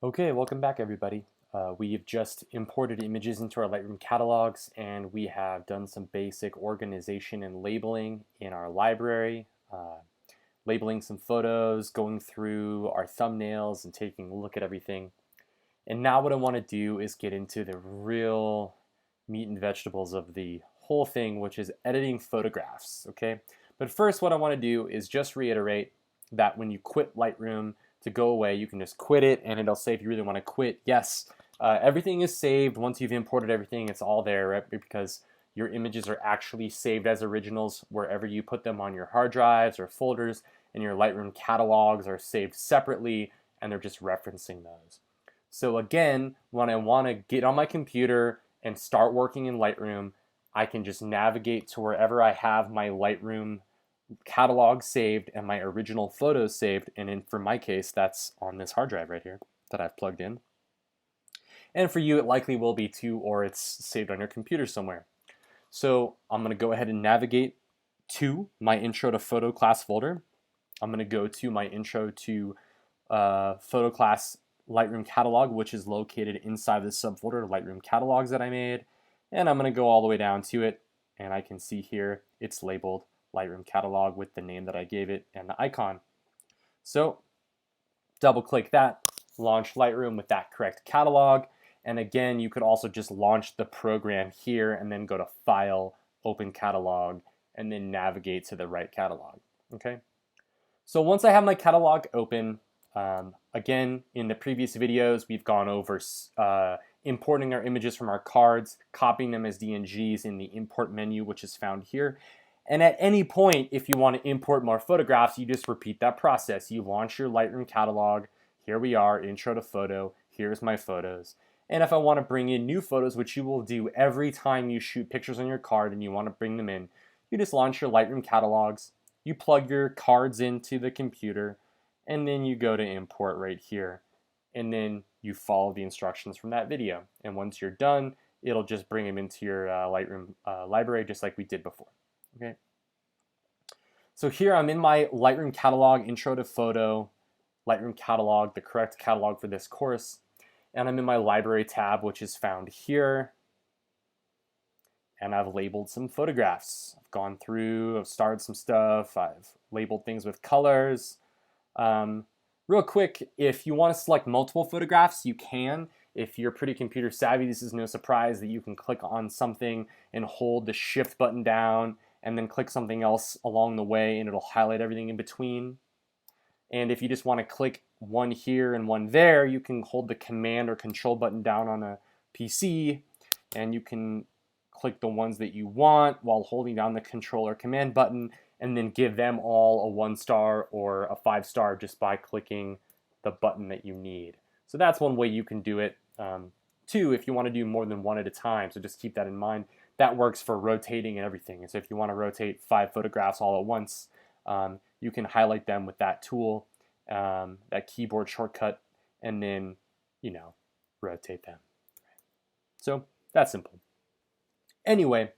Okay, welcome back everybody. We've just imported images into our Lightroom catalogs and we have done some basic organization and labeling in our library, labeling some photos, going through our thumbnails and taking a look at everything. And now what I want to do is get into the real meat and vegetables of the whole thing, which is editing photographs, okay? But first what I want to do is just reiterate that when you quit Lightroom, to go away, you can just quit it and it'll say if you really want to quit. Yes, everything is saved. Once you've imported everything, it's all there, right? Because your images are actually saved as originals wherever you put them on your hard drives or folders, and your Lightroom catalogs are saved separately and they're just referencing those. So again, when I want to get on my computer and start working in Lightroom, I can just navigate to wherever I have my Lightroom catalog saved and my original photos saved, and for my case that's on this hard drive right here that I've plugged in, and for you it likely will be too, or it's saved on your computer somewhere. So I'm going to go ahead and navigate to my intro to photo class folder. I'm going to go to my intro to photo class Lightroom catalog, which is located inside the subfolder Lightroom catalogs that I made, and I'm going to go all the way down to it, and I can see here it's labeled Lightroom catalog with the name that I gave it and the icon. So double click that, launch Lightroom with that correct catalog, and again you could also just launch the program here and then go to File, Open Catalog, and then navigate to the right catalog. Okay, so once I have my catalog open, again in the previous videos we've gone over importing our images from our cards, copying them as DNGs in the import menu, which is found here. And at any point, if you want to import more photographs, you just repeat that process. You launch your Lightroom catalog. Here we are, intro to photo. Here's my photos. And if I want to bring in new photos, which you will do every time you shoot pictures on your card and you want to bring them in, you just launch your Lightroom catalogs. You plug your cards into the computer, and then you go to import right here. And then you follow the instructions from that video. And once you're done, it'll just bring them into your Lightroom library just like we did before. Okay. So here I'm in my Lightroom catalog, intro to photo, Lightroom catalog, the correct catalog for this course, and I'm in my library tab, which is found here, and I've labeled some photographs. I've gone through, I've started some stuff, I've labeled things with colors. Real quick, if you want to select multiple photographs, you can. If you're pretty computer savvy, this is no surprise that you can click on something and hold the shift button down and then click something else along the way and it'll highlight everything in between. And if you just want to click one here and one there, you can hold the command or control button down on a PC and you can click the ones that you want while holding down the control or command button, and then give them all a 1-star or a 5-star just by clicking the button that you need. So that's one way you can do it. Two, if you want to do more than one at a time, so just keep that in mind. That works for rotating and everything. And so if you want to rotate 5 photographs all at once, you can highlight them with that tool, that keyboard shortcut, and then, rotate them. So that's simple. Anyway,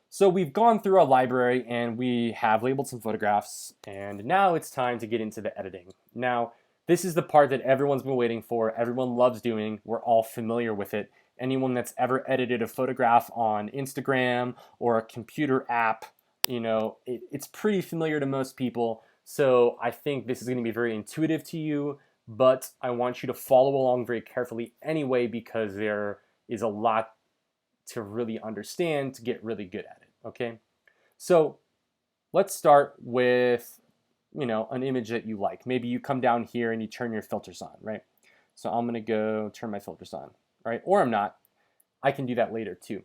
so we've gone through our library and we have labeled some photographs, and now it's time to get into the editing. Now, this is the part that everyone's been waiting for, everyone loves doing, we're all familiar with it. Anyone that's ever edited a photograph on Instagram or a computer app, it's pretty familiar to most people. So I think this is going to be very intuitive to you, but I want you to follow along very carefully anyway, because there is a lot to really understand to get really good at it, okay? So let's start with, an image that you like. Maybe you come down here and you turn your filters on, right? So I'm gonna go turn my filters on, right? Or I'm not. I can do that later too.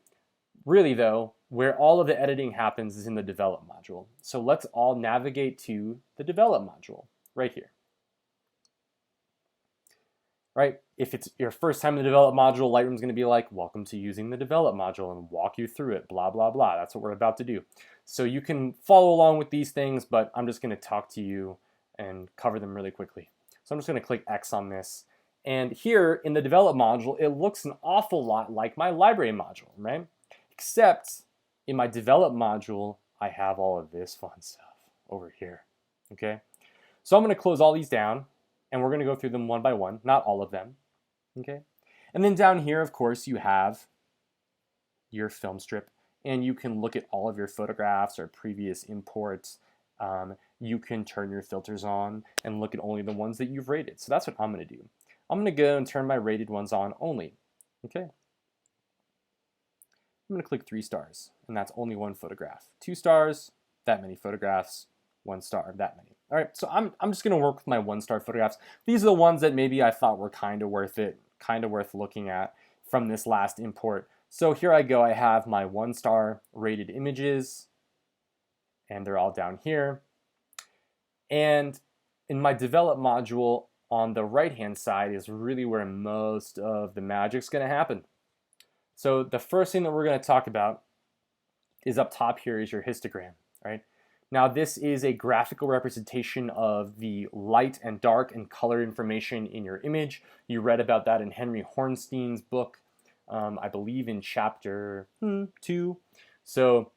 Really though, where all of the editing happens is in the develop module. So let's all navigate to the develop module right here. Right? If it's your first time in the develop module, Lightroom's going to be like, welcome to using the develop module, and walk you through it, blah, blah, blah. That's what we're about to do. So you can follow along with these things, but I'm just going to talk to you and cover them really quickly. So I'm just going to click X on this. And here in the develop module, it looks an awful lot like my library module, right? Except in my develop module, I have all of this fun stuff over here, okay? So I'm going to close all these down, and we're going to go through them one by one, not all of them. Okay. And then down here, of course, you have your film strip, and you can look at all of your photographs or previous imports. You can turn your filters on and look at only the ones that you've rated. So that's what I'm going to do. I'm going to go and turn my rated ones on only. Okay. I'm going to click 3 stars, and that's only one photograph. 2 stars, that many photographs. 1 star, that many. All right, so I'm just going to work with my 1-star photographs. These are the ones that maybe I thought were kind of worth it, kind of worth looking at from this last import. So here I go. I have my 1-star rated images, and they're all down here. And in my develop module on the right-hand side is really where most of the magic's going to happen. So the first thing that we're going to talk about is up top here is your histogram, right? Now this is a graphical representation of the light and dark and color information in your image. You read about that in Henry Hornstein's book, I believe in chapter 2. So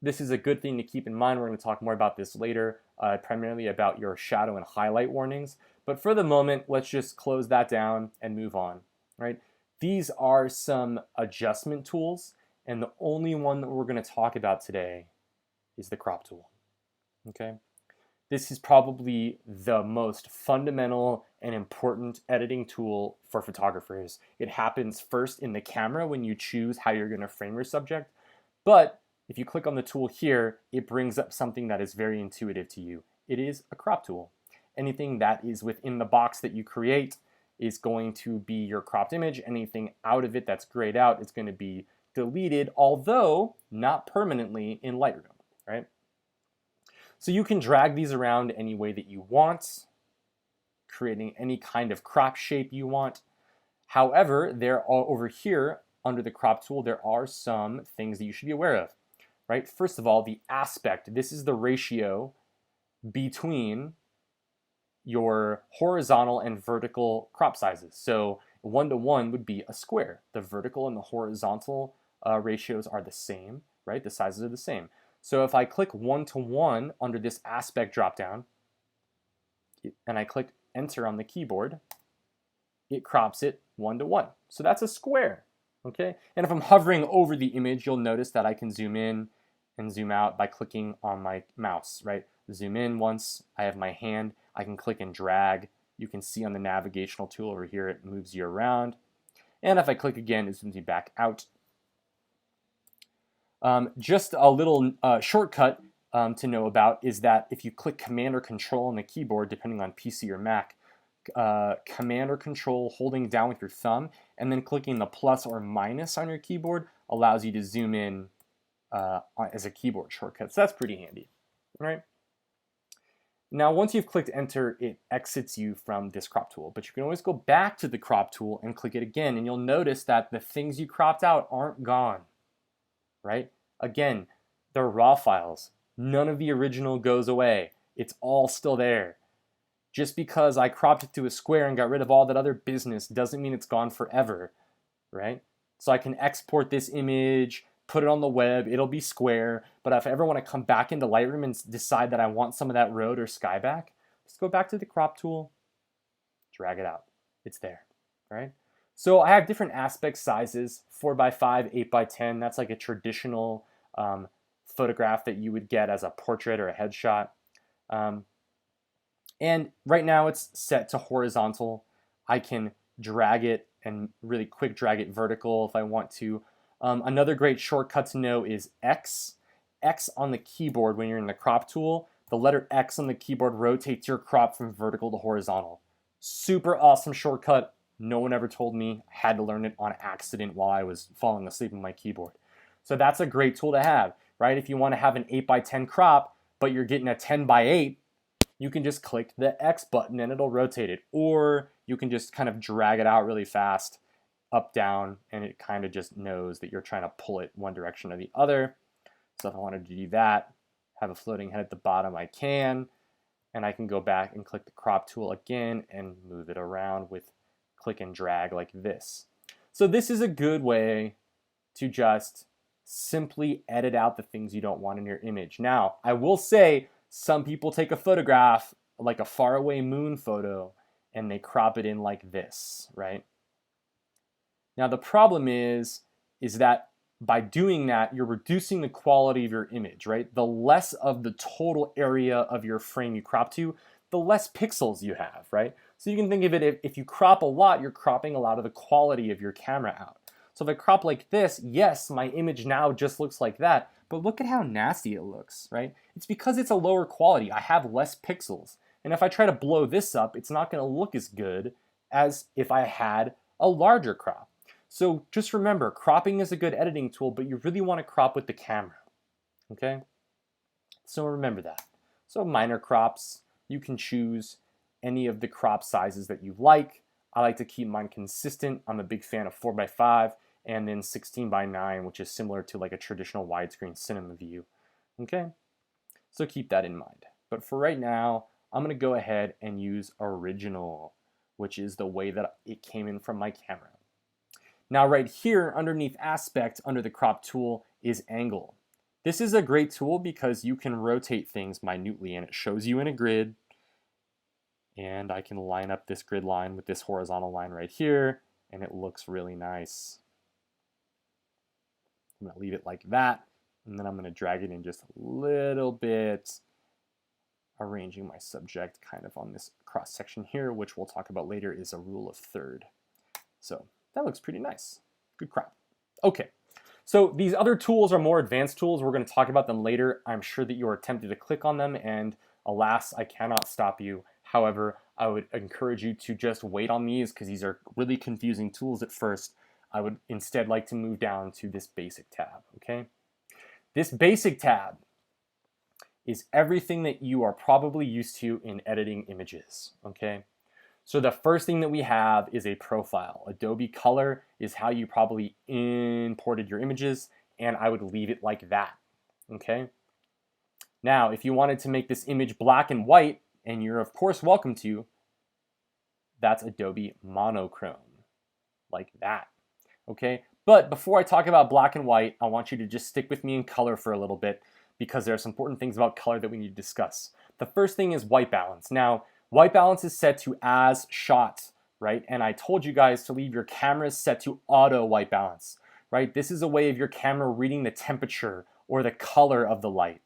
this is a good thing to keep in mind. We're going to talk more about this later, primarily about your shadow and highlight warnings. But for the moment, let's just close that down and move on, right? These are some adjustment tools, and the only one that we're going to talk about today is the crop tool. Okay, this is probably the most fundamental and important editing tool for photographers. It happens first in the camera when you choose how you're going to frame your subject, but if you click on the tool here, it brings up something that is very intuitive to you. It is a crop tool. Anything that is within the box that you create is going to be your cropped image. Anything out of it that's grayed out is going to be deleted, although not permanently in Lightroom, right? So you can drag these around any way that you want, creating any kind of crop shape you want. However, there are over here under the crop tool, there are some things that you should be aware of, right? First of all, the aspect. This is the ratio between your horizontal and vertical crop sizes. So 1:1 would be a square. The vertical and the horizontal ratios are the same, right? The sizes are the same. So if I click 1:1 under this aspect dropdown, and I click enter on the keyboard, it crops it 1:1. So that's a square, okay? And if I'm hovering over the image, you'll notice that I can zoom in and zoom out by clicking on my mouse, right? Zoom in once, I have my hand, I can click and drag. You can see on the navigational tool over here, it moves you around. And if I click again, it zooms me back out. Just a little shortcut to know about is that if you click Command or Control on the keyboard, depending on PC or Mac, Command or Control holding down with your thumb and then clicking the plus or minus on your keyboard allows you to zoom in as a keyboard shortcut. So that's pretty handy, right? Now, once you've clicked enter, it exits you from this crop tool, but you can always go back to the crop tool and click it again, and you'll notice that the things you cropped out aren't gone, right? Again, they're raw files. None of the original goes away. It's all still there. Just because I cropped it to a square and got rid of all that other business doesn't mean it's gone forever, right? So I can export this image, put it on the web, it'll be square, but if I ever want to come back into Lightroom and decide that I want some of that road or sky back, just go back to the crop tool, drag it out. It's there, right? So I have different aspect sizes, 4:5, 8:10. That's like a traditional photograph that you would get as a portrait or a headshot. And right now it's set to horizontal. I can drag it and really quick drag it vertical if I want to. Another great shortcut to know is X. X on the keyboard when you're in the crop tool, the letter X on the keyboard rotates your crop from vertical to horizontal. Super awesome shortcut. No one ever told me. I had to learn it on accident while I was falling asleep on my keyboard. So that's a great tool to have, right? If you want to have an 8:10 crop, but you're getting a 10:8, you can just click the X button and it'll rotate it. Or you can just kind of drag it out really fast, up, down, and it kind of just knows that you're trying to pull it one direction or the other. So if I wanted to do that, have a floating head at the bottom, I can. And I can go back and click the crop tool again and move it around with click and drag like this. So this is a good way to just simply edit out the things you don't want in your image. Now, I will say some people take a photograph, like a faraway moon photo, and they crop it in like this, right? Now the problem is that by doing that, you're reducing the quality of your image, right? The less of the total area of your frame you crop to, the less pixels you have, right? So you can think of it, if you crop a lot, you're cropping a lot of the quality of your camera out. So if I crop like this, yes, my image now just looks like that, but look at how nasty it looks, right? It's because it's a lower quality. I have less pixels. And if I try to blow this up, it's not gonna look as good as if I had a larger crop. So just remember, cropping is a good editing tool, but you really wanna crop with the camera, okay? So remember that. So minor crops, you can choose any of the crop sizes that you like. I like to keep mine consistent. I'm a big fan of 4x5 and then 16:9, which is similar to like a traditional widescreen cinema view. Okay, so keep that in mind. But for right now, I'm gonna go ahead and use original, which is the way that it came in from my camera. Now right here underneath aspect under the crop tool is angle. This is a great tool because you can rotate things minutely and it shows you in a grid. And I can line up this grid line with this horizontal line right here, and it looks really nice. I'm gonna leave it like that, and then I'm gonna drag it in just a little bit, arranging my subject kind of on this cross section here, which we'll talk about later is a rule of third. So that looks pretty nice. Good crop. Okay, so these other tools are more advanced tools. We're gonna talk about them later. I'm sure that you are tempted to click on them, and alas, I cannot stop you. However, I would encourage you to just wait on these because these are really confusing tools at first. I would instead like to move down to this basic tab, okay? This basic tab is everything that you are probably used to in editing images, okay? So the first thing that we have is a profile. Adobe Color is how you probably imported your images, and I would leave it like that, okay? Now, if you wanted to make this image black and white, and you're of course welcome to, that's Adobe Monochrome, like that, okay? But before I talk about black and white, I want you to just stick with me in color for a little bit because there are some important things about color that we need to discuss. The first thing is white balance. Now, white balance is set to as shot, right? And I told you guys to leave your cameras set to auto white balance, right? This is a way of your camera reading the temperature or the color of the light,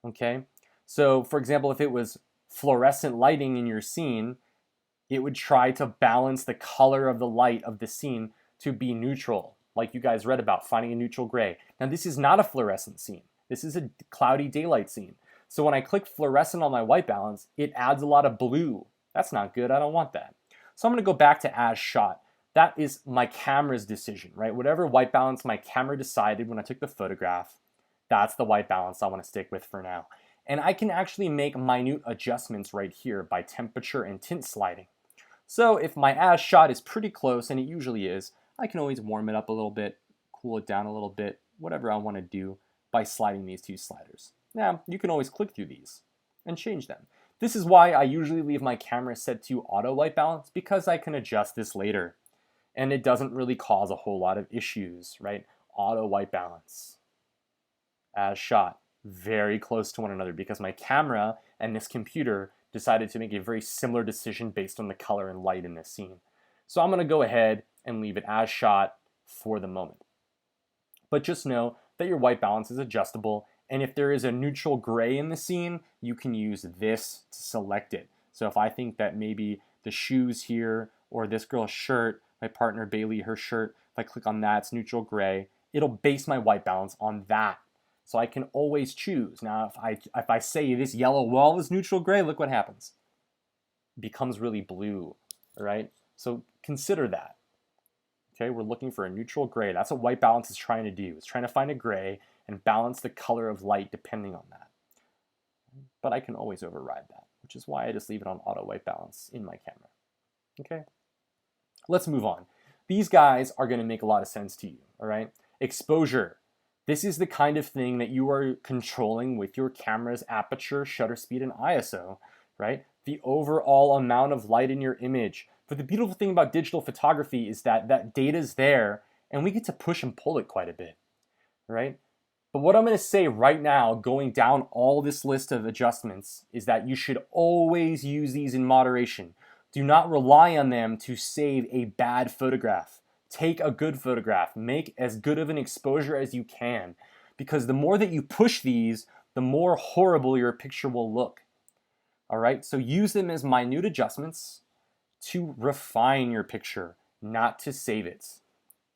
okay? So for example, if it was fluorescent lighting in your scene, it would try to balance the color of the light of the scene to be neutral, like you guys read about, finding a neutral gray. Now this is not a fluorescent scene. This is a cloudy daylight scene. So when I click fluorescent on my white balance, it adds a lot of blue. That's not good, I don't want that. So I'm gonna go back to as shot. That is my camera's decision, right? Whatever white balance my camera decided when I took the photograph, that's the white balance I wanna stick with for now. And I can actually make minute adjustments right here by temperature and tint sliding. So if my as shot is pretty close, and it usually is, I can always warm it up a little bit, cool it down a little bit, whatever I want to do by sliding these two sliders. Now, you can always click through these and change them. This is why I usually leave my camera set to auto white balance, because I can adjust this later. And it doesn't really cause a whole lot of issues, right? Auto white balance, as shot, very close to one another because my camera and this computer decided to make a very similar decision based on the color and light in this scene. So I'm going to go ahead and leave it as shot for the moment. But just know that your white balance is adjustable, and if there is a neutral gray in the scene, you can use this to select it. So if I think that maybe the shoes here or this girl's shirt, my partner Bailey, her shirt, if I click on that, it's neutral gray, it'll base my white balance on that. So I can always choose. Now, if I say this yellow wall is neutral gray, look what happens. It becomes really blue, right? So consider that. Okay, we're looking for a neutral gray. That's what white balance is trying to do. It's trying to find a gray and balance the color of light depending on that. But I can always override that, which is why I just leave it on auto white balance in my camera. Okay, let's move on. These guys are going to make a lot of sense to you, all right? Exposure. This is the kind of thing that you are controlling with your camera's aperture, shutter speed, and ISO, right? The overall amount of light in your image. But the beautiful thing about digital photography is that that data is there and we get to push and pull it quite a bit, right? But what I'm going to say right now, going down all this list of adjustments, is that you should always use these in moderation. Do not rely on them to save a bad photograph. Take a good photograph. Make as good of an exposure as you can, because the more that you push these, the more horrible your picture will look. All right, so use them as minute adjustments to refine your picture, not to save it.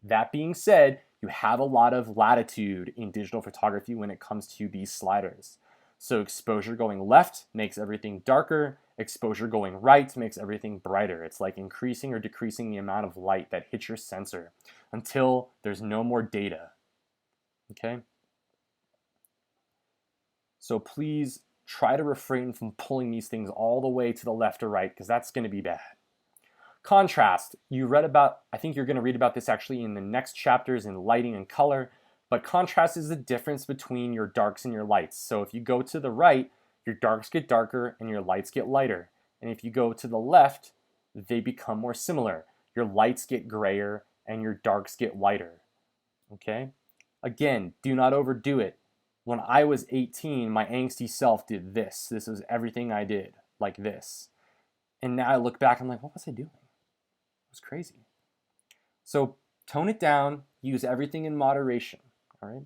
That being said, you have a lot of latitude in digital photography when it comes to these sliders. So exposure going left makes everything darker, exposure going right makes everything brighter. It's like increasing or decreasing the amount of light that hits your sensor until there's no more data. Okay? So please try to refrain from pulling these things all the way to the left or right, because that's going to be bad. Contrast, I think you're going to read about this actually in the next chapters in lighting and color, but contrast is the difference between your darks and your lights. So if you go to the right, your darks get darker and your lights get lighter. And if you go to the left, they become more similar. Your lights get grayer and your darks get whiter. Okay? Again, do not overdo it. When I was 18, my angsty self did this. This was everything I did, like this. And now I look back, I'm like, what was I doing? It was crazy. So tone it down, use everything in moderation, all right?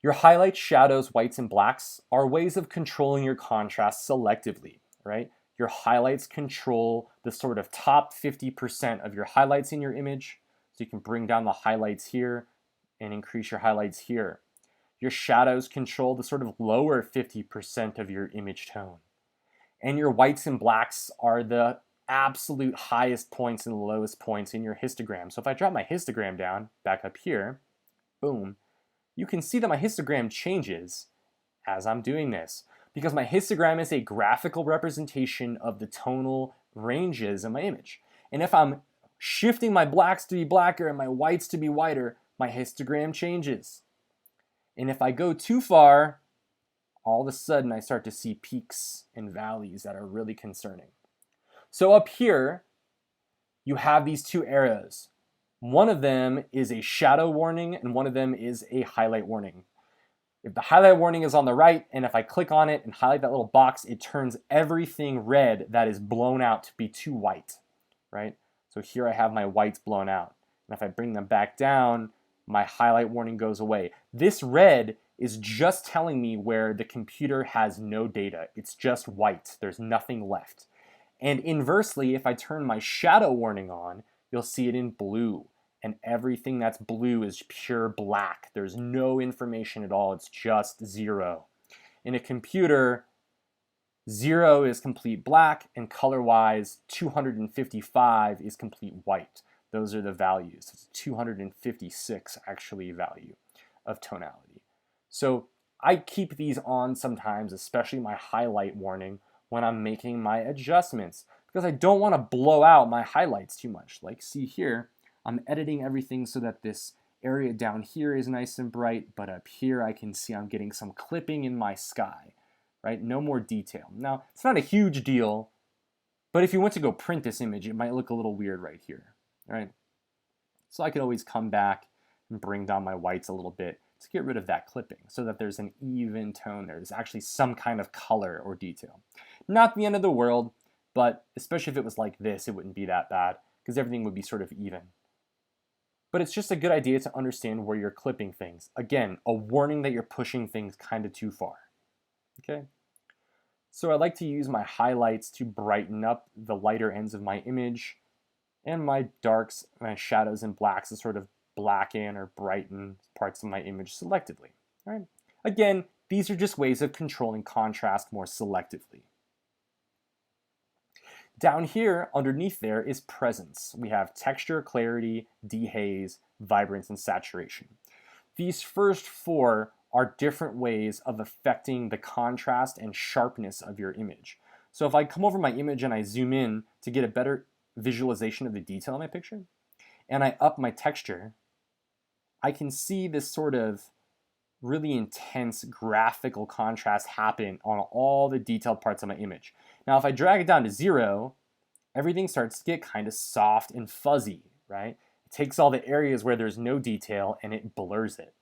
Your highlights, shadows, whites, and blacks are ways of controlling your contrast selectively, right? Your highlights control the sort of top 50% of your highlights in your image. So you can bring down the highlights here and increase your highlights here. Your shadows control the sort of lower 50% of your image tone. And your whites and blacks are the absolute highest points and lowest points in your histogram. So if I drop my histogram down, back up here, boom, you can see that my histogram changes as I'm doing this, because my histogram is a graphical representation of the tonal ranges in my image. And if I'm shifting my blacks to be blacker and my whites to be whiter, my histogram changes. And if I go too far, all of a sudden I start to see peaks and valleys that are really concerning. So up here, you have these two arrows. One of them is a shadow warning and one of them is a highlight warning. If the highlight warning is on the right, and if I click on it and highlight that little box, it turns everything red that is blown out to be too white, right? So here I have my whites blown out. And if I bring them back down, my highlight warning goes away. This red is just telling me where the computer has no data. It's just white. There's nothing left. And inversely, if I turn my shadow warning on, you'll see it in blue. And everything that's blue is pure black. There's no information at all. It's just zero. In a computer, 0 is complete black, and color-wise, 255 is complete white. Those are the values. It's 256 actually value of tonality. So I keep these on sometimes, especially my highlight warning, when I'm making my adjustments, because I don't want to blow out my highlights too much. Like, see here, I'm editing everything so that this area down here is nice and bright, but up here I can see I'm getting some clipping in my sky, right? No more detail. Now, it's not a huge deal, but if you went to go print this image, it might look a little weird right here, right? So I could always come back and bring down my whites a little bit to get rid of that clipping so that there's an even tone there. There's actually some kind of color or detail. Not the end of the world, but especially if it was like this, it wouldn't be that bad because everything would be sort of even. But it's just a good idea to understand where you're clipping things. Again, a warning that you're pushing things kind of too far. Okay? So I like to use my highlights to brighten up the lighter ends of my image, and my darks, my shadows and blacks to sort of blacken or brighten parts of my image selectively. All right? Again, these are just ways of controlling contrast more selectively. Down here, underneath there, is presence. We have texture, clarity, dehaze, vibrance, and saturation. These first four are different ways of affecting the contrast and sharpness of your image. So if I come over my image and I zoom in to get a better visualization of the detail in my picture, and I up my texture, I can see this sort of really intense graphical contrast happen on all the detailed parts of my image. Now, if I drag it down to 0, everything starts to get kind of soft and fuzzy, right? It takes all the areas where there's no detail and it blurs it,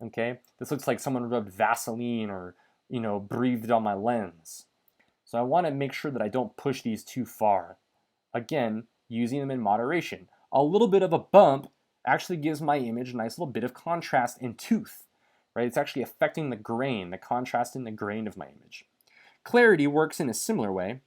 okay? This looks like someone rubbed Vaseline or, breathed on my lens. So I want to make sure that I don't push these too far. Again, using them in moderation. A little bit of a bump actually gives my image a nice little bit of contrast and tooth, right? It's actually affecting the grain, the contrast in the grain of my image. Clarity works in a similar way,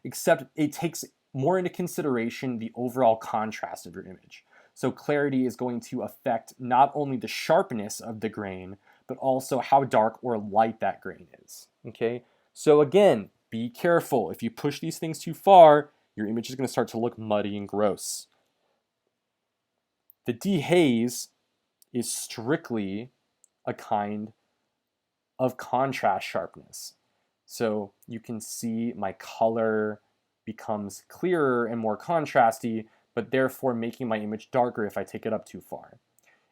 except it takes more into consideration the overall contrast of your image. So clarity is going to affect not only the sharpness of the grain, but also how dark or light that grain is, okay? So again, be careful. If you push these things too far, your image is going to start to look muddy and gross. The dehaze is strictly a kind of contrast sharpness. So you can see my color becomes clearer and more contrasty, but therefore making my image darker if I take it up too far.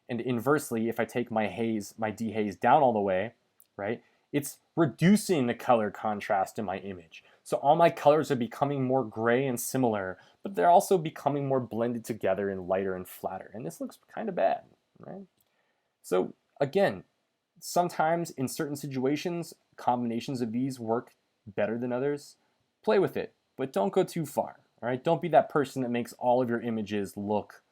And inversely, if I take my dehaze down all the way, right, it's reducing the color contrast in my image. So all my colors are becoming more gray and similar, but they're also becoming more blended together and lighter and flatter. And this looks kind of bad, right? So again, sometimes in certain situations, combinations of these work better than others. Play with it, but don't go too far, all right? Don't be that person that makes all of your images look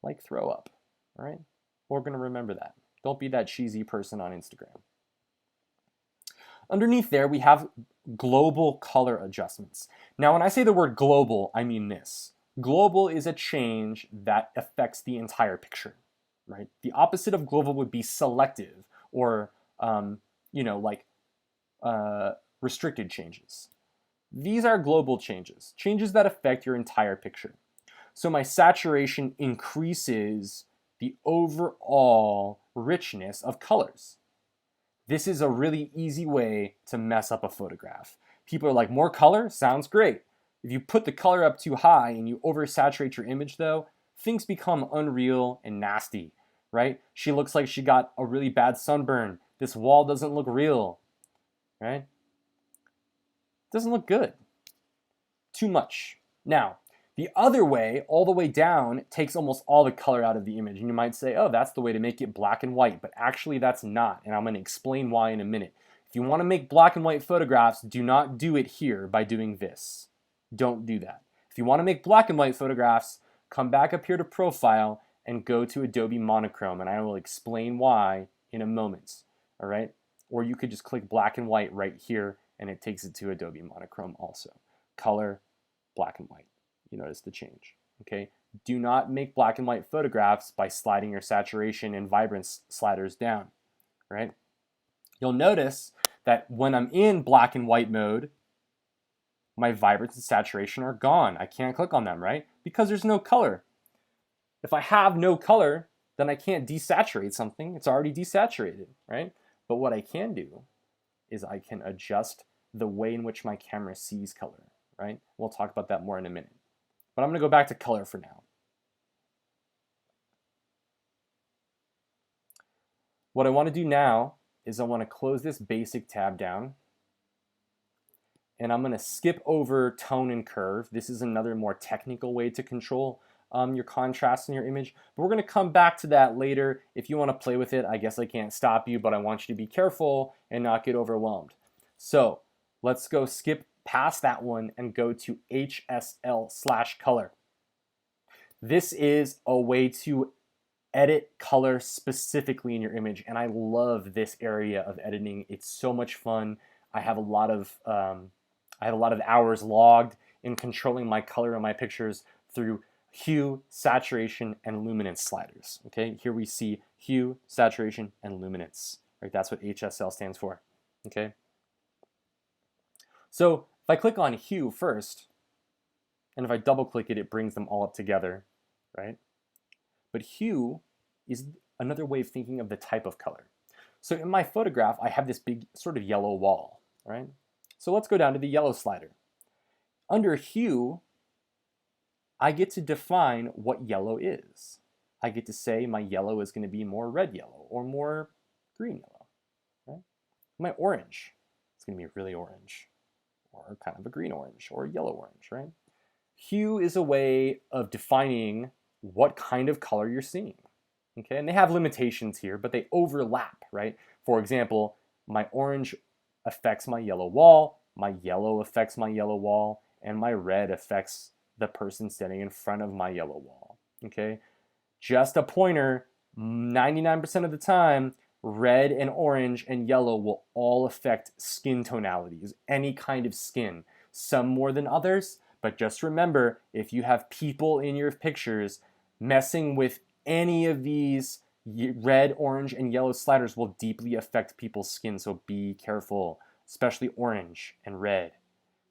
like throw up, all right? We're gonna remember that. Don't be that cheesy person on Instagram. Underneath there, we have global color adjustments. Now, when I say the word global, I mean this. Global is a change that affects the entire picture, right? The opposite of global would be selective or, restricted changes. These are global changes, changes that affect your entire picture. So my saturation increases the overall richness of colors. This is a really easy way to mess up a photograph. People are like, more color? Sounds great. If you put the color up too high and you oversaturate your image though, things become unreal and nasty, right? She looks like she got a really bad sunburn. This wall doesn't look real, right? Doesn't look good. Too much. Now, the other way, all the way down, takes almost all the color out of the image. And you might say, oh, that's the way to make it black and white. But actually, that's not. And I'm going to explain why in a minute. If you want to make black and white photographs, do not do it here by doing this. Don't do that. If you want to make black and white photographs, come back up here to Profile and go to Adobe Monochrome. And I will explain why in a moment. All right? Or you could just click black and white right here, and it takes it to Adobe Monochrome also. Color, black and white. You notice the change, okay? Do not make black and white photographs by sliding your saturation and vibrance sliders down, right? You'll notice that when I'm in black and white mode, my vibrance and saturation are gone. I can't click on them, right? Because there's no color. If I have no color, then I can't desaturate something. It's already desaturated, right? But what I can do is I can adjust the way in which my camera sees color, right? We'll talk about that more in a minute. But I'm going to go back to color for now. What I want to do now is I want to close this basic tab down. And I'm going to skip over tone and curve. This is another more technical way to control your contrast in your image. But we're going to come back to that later. If you want to play with it, I guess I can't stop you, but I want you to be careful and not get overwhelmed. So let's go skip past that one and go to HSL/color. This is a way to edit color specifically in your image, and I love this area of editing. It's so much fun. I have a lot of hours logged in controlling my color in my pictures through hue, saturation, and luminance sliders. Okay, here we see hue, saturation, and luminance. Right, that's what HSL stands for. Okay. So if I click on hue first, and if I double click it, it brings them all up together, right? But hue is another way of thinking of the type of color. So in my photograph, I have this big sort of yellow wall, right? So let's go down to the yellow slider. Under hue, I get to define what yellow is. I get to say my yellow is going to be more red yellow or more green yellow, right? My orange, it's going to be really orange, or kind of a green orange or yellow orange, right? Hue is a way of defining what kind of color you're seeing, okay? And they have limitations here, but they overlap, right? For example, my orange affects my yellow wall, my yellow affects my yellow wall, and my red affects the person standing in front of my yellow wall, okay? Just a pointer, 99% of the time, red and orange and yellow will all affect skin tonalities, any kind of skin, some more than others, but just remember, if you have people in your pictures, messing with any of these red, orange, and yellow sliders will deeply affect people's skin, so be careful, especially orange and red,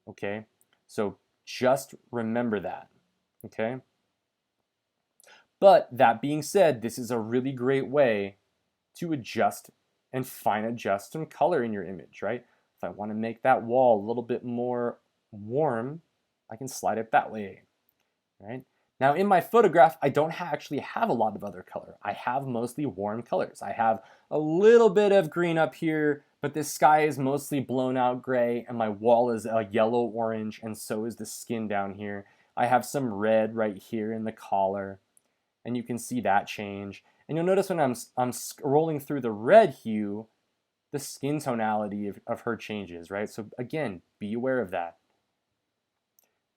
okay? So just remember that, okay? But that being said, this is a really great way to adjust and fine adjust some color in your image, right? If I want to make that wall a little bit more warm, I can slide it that way, right? Now in my photograph, I don't actually have a lot of other color. I have mostly warm colors. I have a little bit of green up here, but this sky is mostly blown out gray and my wall is a yellow orange and so is the skin down here. I have some red right here in the collar and you can see that change. And you'll notice when I'm scrolling through the red hue, the skin tonality of her changes, right? So again, be aware of that.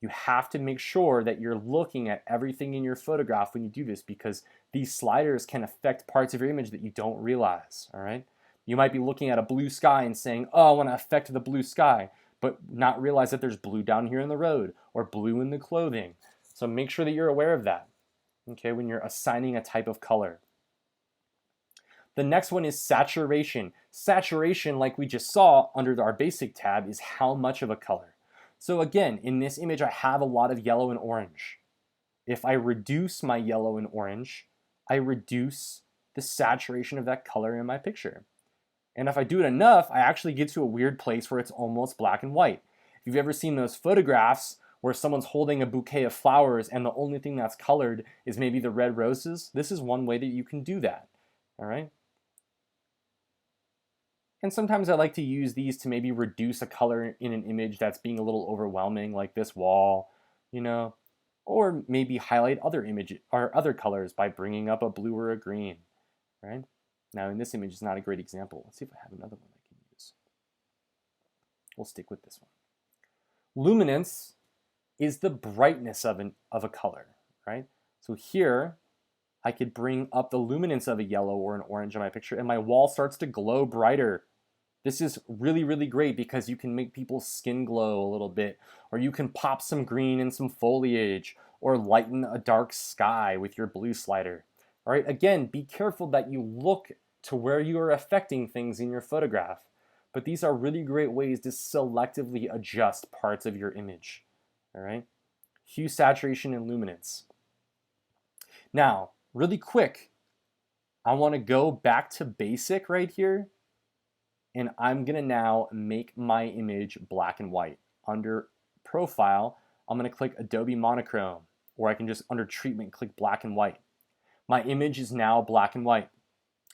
You have to make sure that you're looking at everything in your photograph when you do this because these sliders can affect parts of your image that you don't realize, all right? You might be looking at a blue sky and saying, oh, I want to affect the blue sky, but not realize that there's blue down here in the road or blue in the clothing. So make sure that you're aware of that, okay, when you're assigning a type of color. The next one is saturation. Saturation, like we just saw under our basic tab, is how much of a color. So again, in this image, I have a lot of yellow and orange. If I reduce my yellow and orange, I reduce the saturation of that color in my picture. And if I do it enough, I actually get to a weird place where it's almost black and white. If you've ever seen those photographs where someone's holding a bouquet of flowers and the only thing that's colored is maybe the red roses, this is one way that you can do that, all right? And sometimes I like to use these to maybe reduce a color in an image that's being a little overwhelming, like this wall, you know, or maybe highlight other images or other colors by bringing up a blue or a green, right? Now in this image, it's not a great example. Let's see if I have another one I can use. We'll stick with this one. Luminance is the brightness of a color, right? So here, I could bring up the luminance of a yellow or an orange in my picture and my wall starts to glow brighter. This is really, really great because you can make people's skin glow a little bit, or you can pop some green and some foliage, or lighten a dark sky with your blue slider. All right, again, be careful that you look to where you are affecting things in your photograph. But these are really great ways to selectively adjust parts of your image. All right, hue, saturation, and luminance. Now, really quick, I want to go back to basic right here. And I'm gonna now make my image black and white. Under profile, I'm gonna click Adobe Monochrome, or I can just under treatment click black and white. My image is now black and white.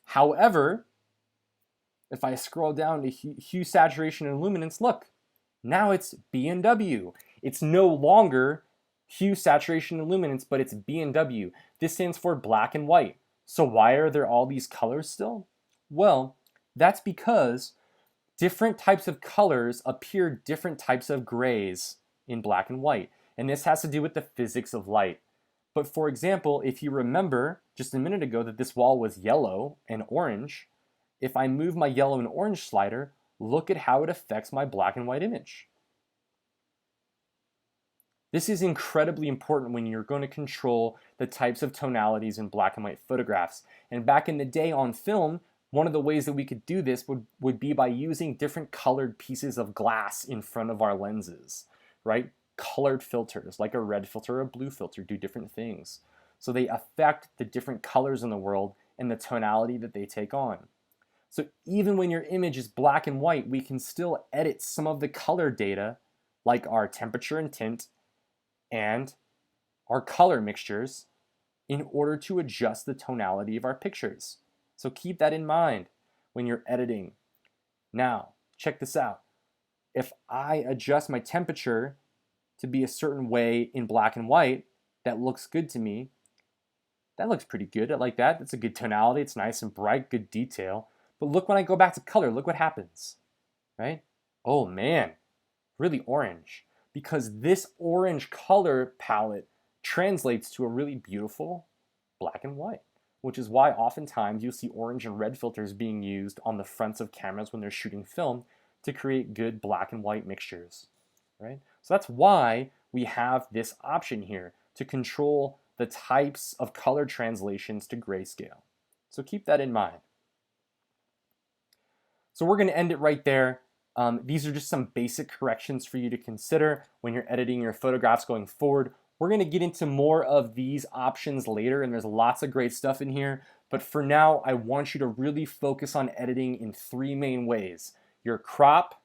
However, if I scroll down to hue, saturation, and luminance, look, now it's B and W. It's no longer hue, saturation, and luminance, but it's B and W. This stands for black and white. So why are there all these colors still? Well, that's because different types of colors appear different types of grays in black and white. And this has to do with the physics of light. But for example, if you remember just a minute ago that this wall was yellow and orange, if I move my yellow and orange slider, look at how it affects my black and white image. This is incredibly important when you're going to control the types of tonalities in black and white photographs. And back in the day on film, one of the ways that we could do this would be by using different colored pieces of glass in front of our lenses, right? Colored filters, like a red filter or a blue filter, do different things. So they affect the different colors in the world and the tonality that they take on. So even when your image is black and white, we can still edit some of the color data, like our temperature and tint and our color mixtures, in order to adjust the tonality of our pictures. So keep that in mind when you're editing. Now, check this out. If I adjust my temperature to be a certain way in black and white, that looks good to me. That looks pretty good. I like that. That's a good tonality. It's nice and bright, good detail. But look when I go back to color, look what happens, right? Oh man, really orange. because this orange color palette translates to a really beautiful black and white, which is why oftentimes you'll see orange and red filters being used on the fronts of cameras when they're shooting film to create good black and white mixtures, right? So that's why we have this option here to control the types of color translations to grayscale. So keep that in mind. So we're going to end it right there. These are just some basic corrections for you to consider when you're editing your photographs going forward. We're going to get into more of these options later, and there's lots of great stuff in here. But for now, I want you to really focus on editing in three main ways: your crop,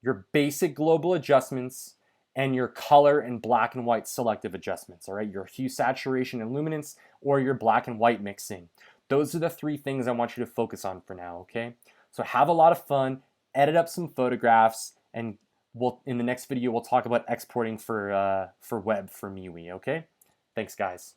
your basic global adjustments, and your color and black and white selective adjustments, all right? Your hue, saturation, and luminance, or your black and white mixing. Those are the three things I want you to focus on for now, okay? So have a lot of fun, edit up some photographs, and in the next video, we'll talk about exporting for web for MIUI, okay? Thanks, guys.